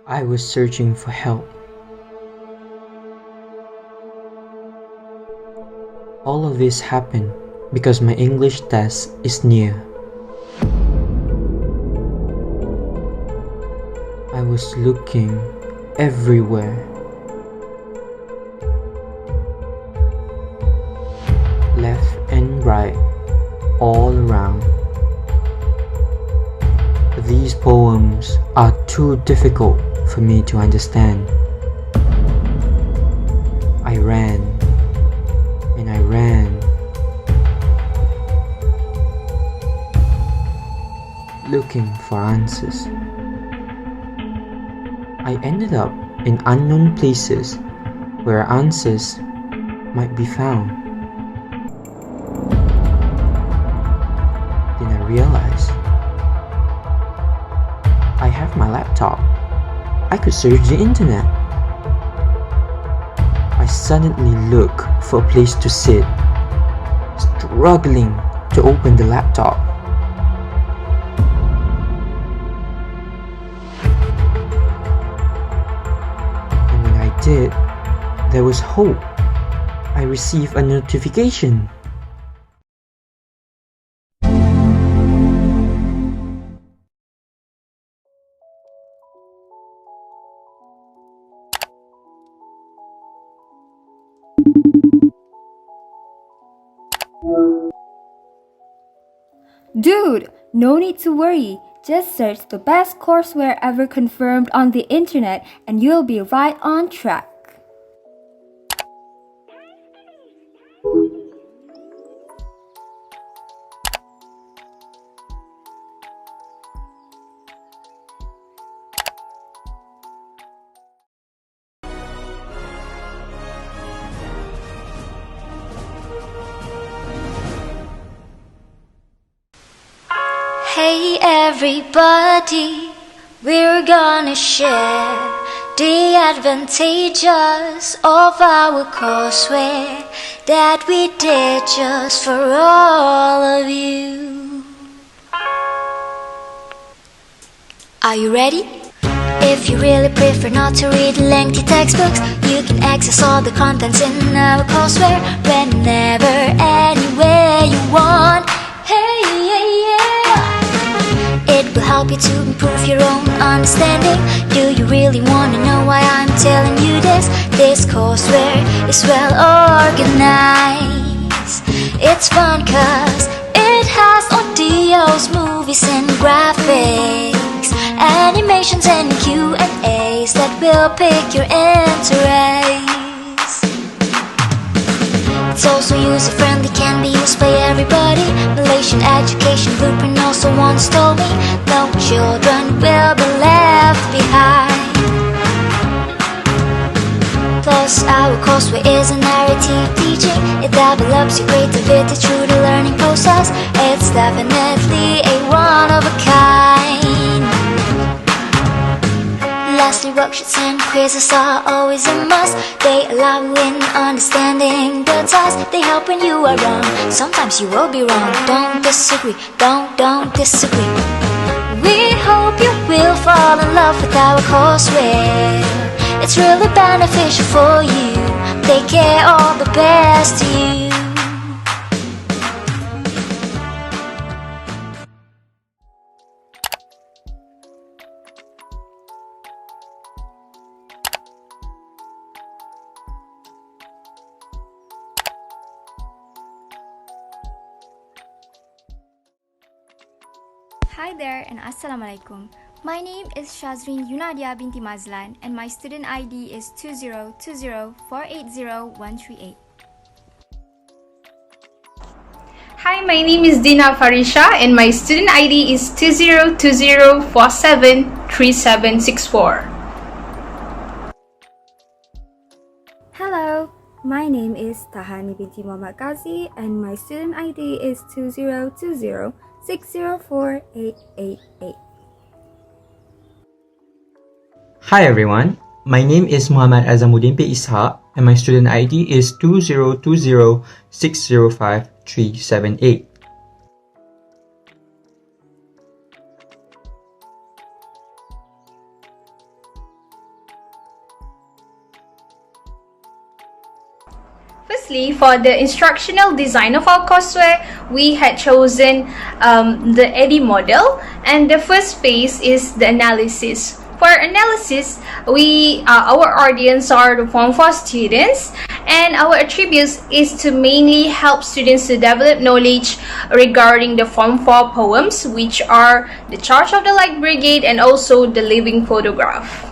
I was searching for help. All of this happened because my English test is near. I was looking everywhere. Left and right, all around. These poems are too difficult for me to understand. I ran and I ran, looking for answers. I ended up in unknown places where answers might be found. Then I realized I have my laptop. I could search the internet. I suddenly look for a place to sit, struggling to open the laptop. And when I did, there was hope. I received a notification. Dude, no need to worry. Just search the best courseware ever confirmed on the internet and you'll be right on track. Hey everybody, we're gonna share the advantages of our courseware that we did just for all of you. Are you ready? If you really prefer not to read lengthy textbooks, you can access all the contents in our courseware whenever, anywhere you want. Hey, yeah, yeah. It will help you to improve your own understanding. Do you really want to know why I'm telling you this? This courseware is well organized. It's fun cause it has audios, movies and graphics, animations and Q&As that will pick your interest. It's also user-friendly, can be used by everybody. Malaysian education blueprint also once told me no children will be left behind. Plus our courseware is a narrative teaching. It develops your creativity through the learning process. It's definitely a one of a kind. Lastly, worksheets and quizzes are always a must. They allow you in understanding the task. They help when you are wrong. Sometimes you will be wrong. Don't disagree, don't disagree. We hope you will fall in love with our courseware. It's really beneficial for you. They care all the best to you. Hi there and Assalamualaikum. My name is Shazrin Yunadia binti Mazlan and my student ID is 2020480138. Hi, my name is Dina Farisha and my student ID is 2020473764. Hello, my name is Tahani binti Muhammad Qazi and my student ID is 2020604888. Hi everyone, my name is Muhammad Azamuddin P. Ishaq and my student ID is 2020605378. 378. Firstly, for the instructional design of our courseware, we had chosen the EDI model, and the first phase is the analysis. For analysis, our audience are the Form 4 students, and our attributes is to mainly help students to develop knowledge regarding the Form 4 poems, which are The Charge of the Light Brigade and also The Living Photograph.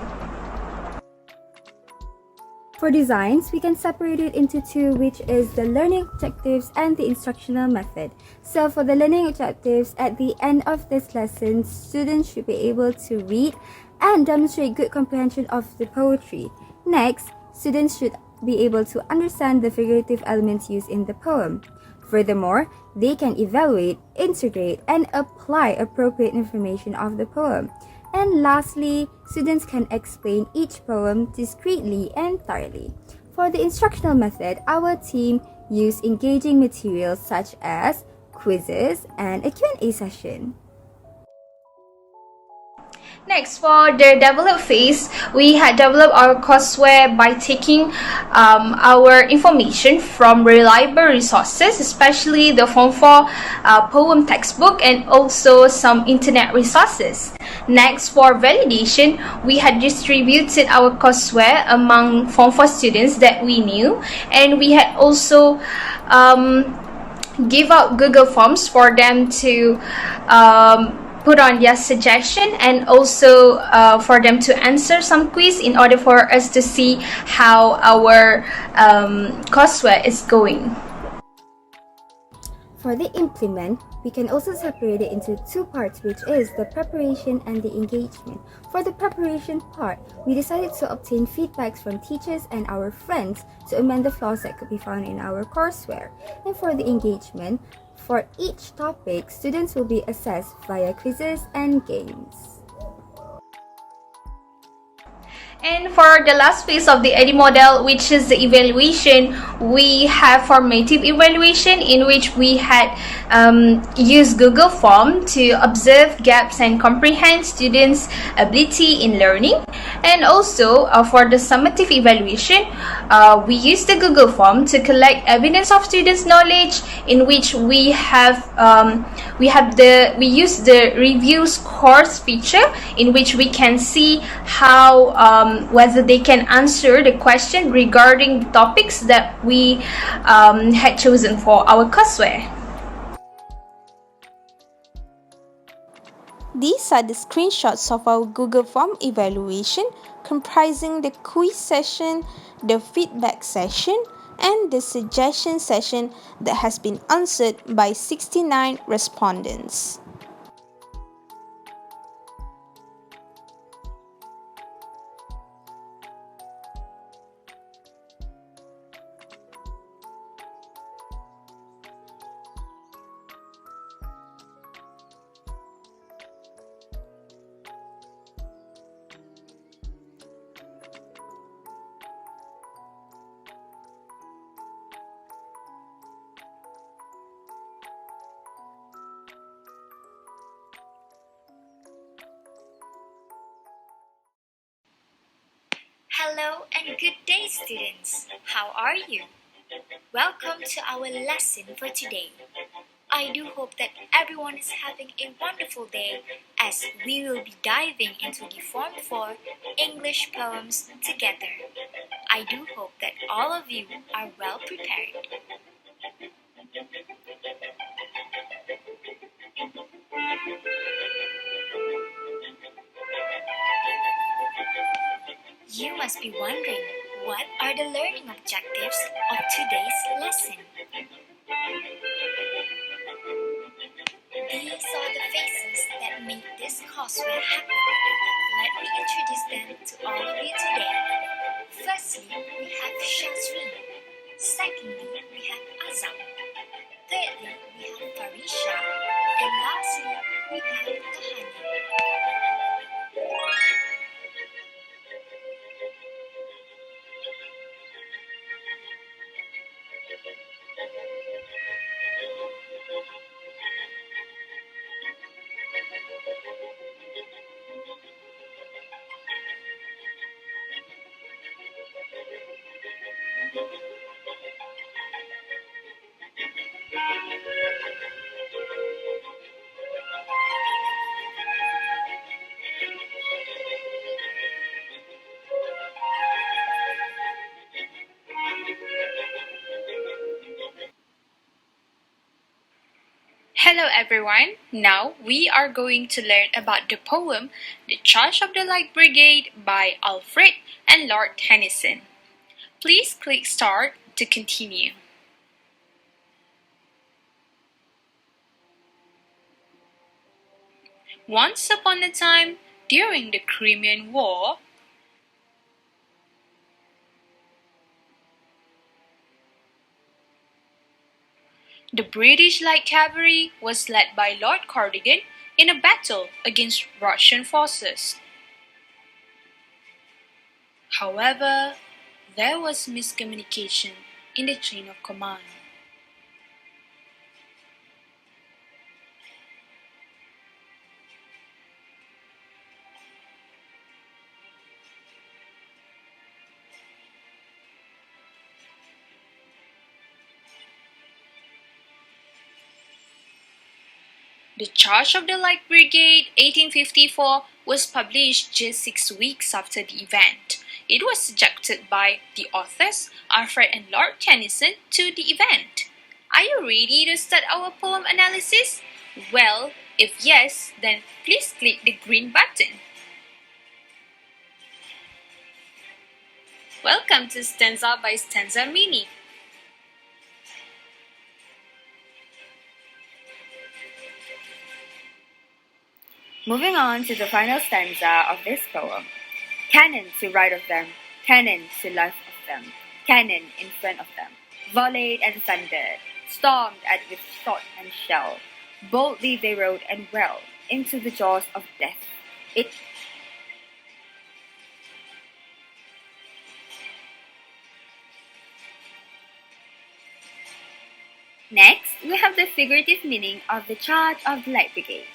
For designs, we can separate it into two, which is the learning objectives and the instructional method. So for the learning objectives, at the end of this lesson, students should be able to read and demonstrate good comprehension of the poetry. Next, students should be able to understand the figurative elements used in the poem. Furthermore, they can evaluate, integrate, and apply appropriate information of the poem. And lastly, students can explain each poem discreetly and thoroughly. For the instructional method, our team used engaging materials such as quizzes and a Q&A session. Next, for the develop phase, we had developed our courseware by taking our information from reliable resources, especially the Form 4 poem textbook and also some internet resources. Next, for validation, we had distributed our courseware among Form 4 students that we knew, and we had also give out Google Forms for them to put on their suggestion, and also for them to answer some quiz in order for us to see how our courseware is going. For the implement, we can also separate it into two parts, which is the preparation and the engagement. For the preparation part, we decided to obtain feedbacks from teachers and our friends to amend the flaws that could be found in our courseware. And for the engagement, for each topic, students will be assessed via quizzes and games. And for the last phase of the EDI model, which is the evaluation, we have formative evaluation in which we had used Google Form to observe gaps and comprehend students' ability in learning. And also for the summative evaluation, we use the Google Form to collect evidence of students' knowledge, in which we use the review scores feature, in which we can see how whether they can answer the question regarding the topics that we had chosen for our courseware. These are the screenshots of our Google Form evaluation, comprising the quiz session, the feedback session, and the suggestion session that has been answered by 69 respondents. Hello and good day, students. How are you? Welcome to our lesson for today. I do hope that everyone is having a wonderful day, as we will be diving into the Form 4 English poems together. I do hope that all of you are well prepared. You must be wondering, what are the learning objectives of today's lesson? These are the faces that make this courseware happen. Let me introduce them to all of you today. Firstly, we have Shazrin. Secondly, we have Azam. Thirdly, we have Farisha. And lastly, we have Tahani. Hello everyone! Now we are going to learn about the poem The Charge of the Light Brigade by Alfred and Lord Tennyson. Please click Start to continue. Once upon a time, during the Crimean War, the British Light Cavalry was led by Lord Cardigan in a battle against Russian forces. However, there was miscommunication in the chain of command. The Charge of the Light Brigade 1854 was published just 6 weeks after the event. It was subjected by the authors Alfred and Lord Tennyson to the event. Are you ready to start our poem analysis? Well, if yes, then please click the green button. Welcome to Stanza by Stanza Mini. Moving on to the final stanza of this poem. Cannon to right of them, cannon to left of them, cannon in front of them, volleyed and thundered, stormed at with shot and shell. Boldly they rode and well into the jaws of death. Next, we have the figurative meaning of the Charge of the Light Brigade.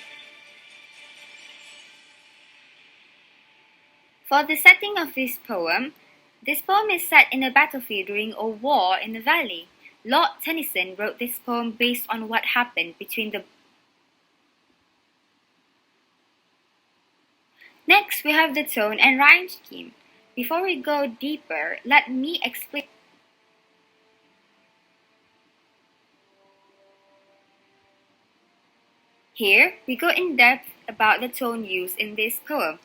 For the setting of this poem is set in a battlefield during a war in the valley. Lord Tennyson wrote this poem based on what happened between the... Next, we have the tone and rhyme scheme. Before we go deeper, let me explain. Here, we go in depth about the tone used in this poem.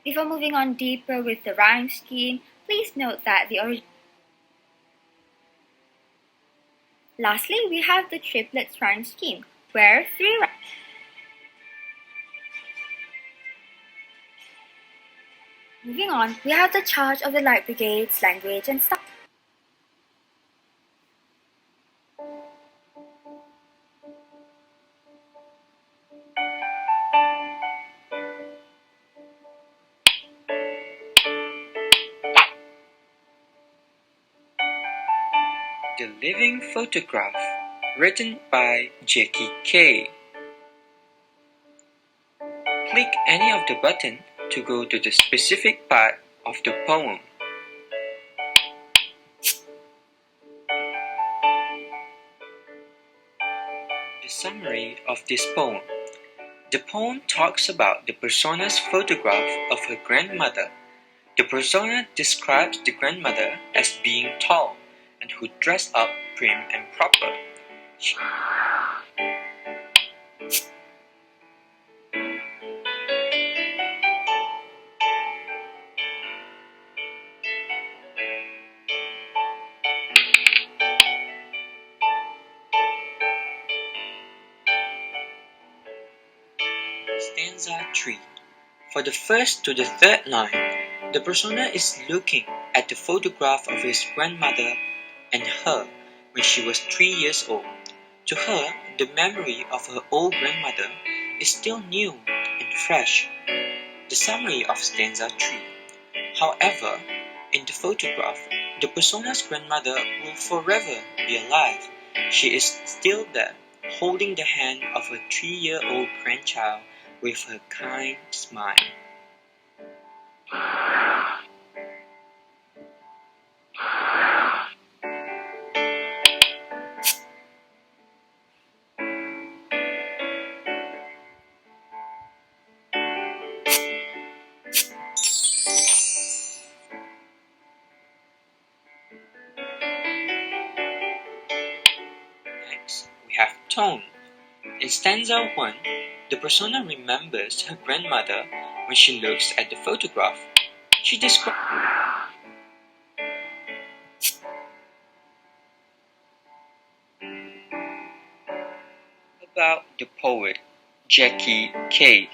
Before moving on deeper with the rhyme scheme, please note that Lastly, we have the triplets rhyme scheme, where 3 rhymes. Moving on, we have the Charge of the Light Brigade's language and style. The Living Photograph, written by Jackie K. Click any of the button to go to the specific part of the poem. The summary of this poem. The poem talks about the persona's photograph of her grandmother. The persona describes the grandmother as being tall and who dressed up prim and proper. Stanza 3. For the first to the third line, the persona is looking at the photograph of his grandmother and her when she was 3 years old. To her, the memory of her old grandmother is still new and fresh. The summary of stanza 3. However, in the photograph, the persona's grandmother will forever be alive. She is still there, holding the hand of her 3-year-old grandchild with her kind smile. tone. In stanza 1, the persona remembers her grandmother when she looks at the photograph. She describes about the poet Jackie Kay.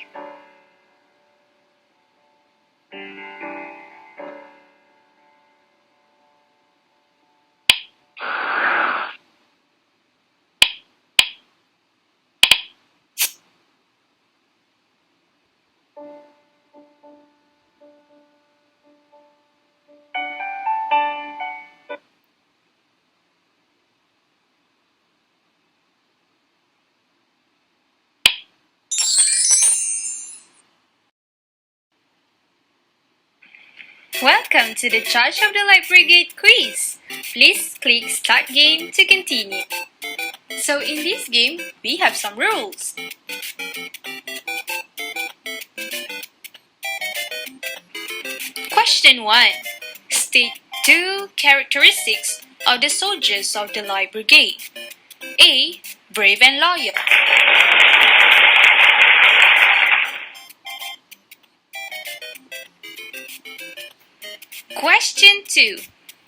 Welcome to the Charge of the Light Brigade quiz. Please click Start Game to continue. So in this game, we have some rules. Question 1. State 2 characteristics of the soldiers of the Light Brigade. A. Brave and loyal. Question 2.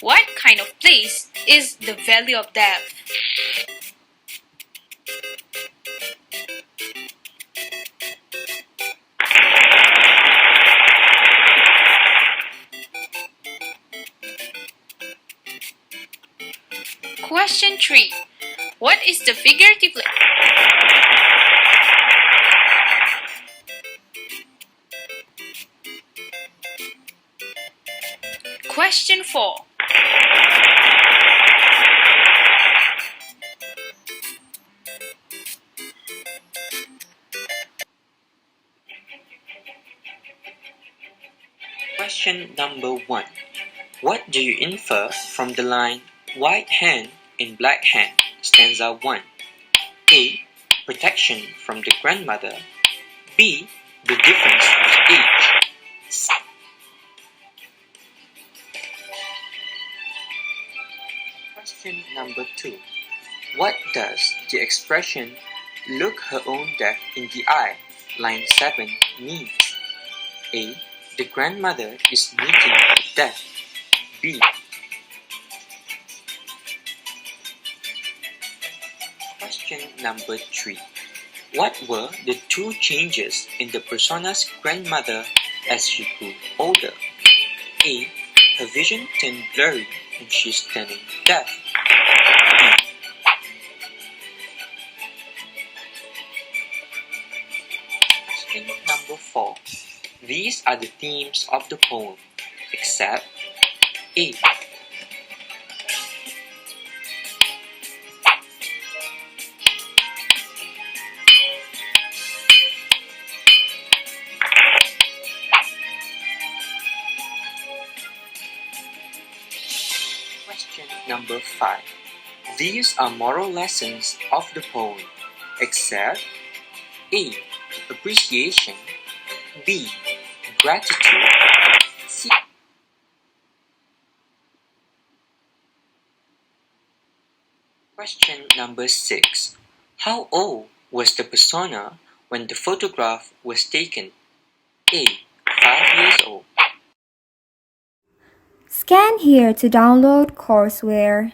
What kind of place is the Valley of Death? Question 3. What is the figurative Question 4. Question number 1. What do you infer from the line white hand in black hand, stanza 1? A. Protection from the grandmother. B. The difference of age. Question number 2. What does the expression look her own death in the eye, line 7, mean? A. The grandmother is meeting death. B. Question number 3. What were the 2 changes in the persona's grandmother as she grew older? A. Her vision turned blurry and she's turning deaf. B. Question number 4. These are the themes of the poem, except A. Question number 5. These are moral lessons of the poem, except A. Appreciation. B. Gratitude. C. Question number 6. How old was the persona when the photograph was taken? A. 5 years old. Scan here to download Courseware.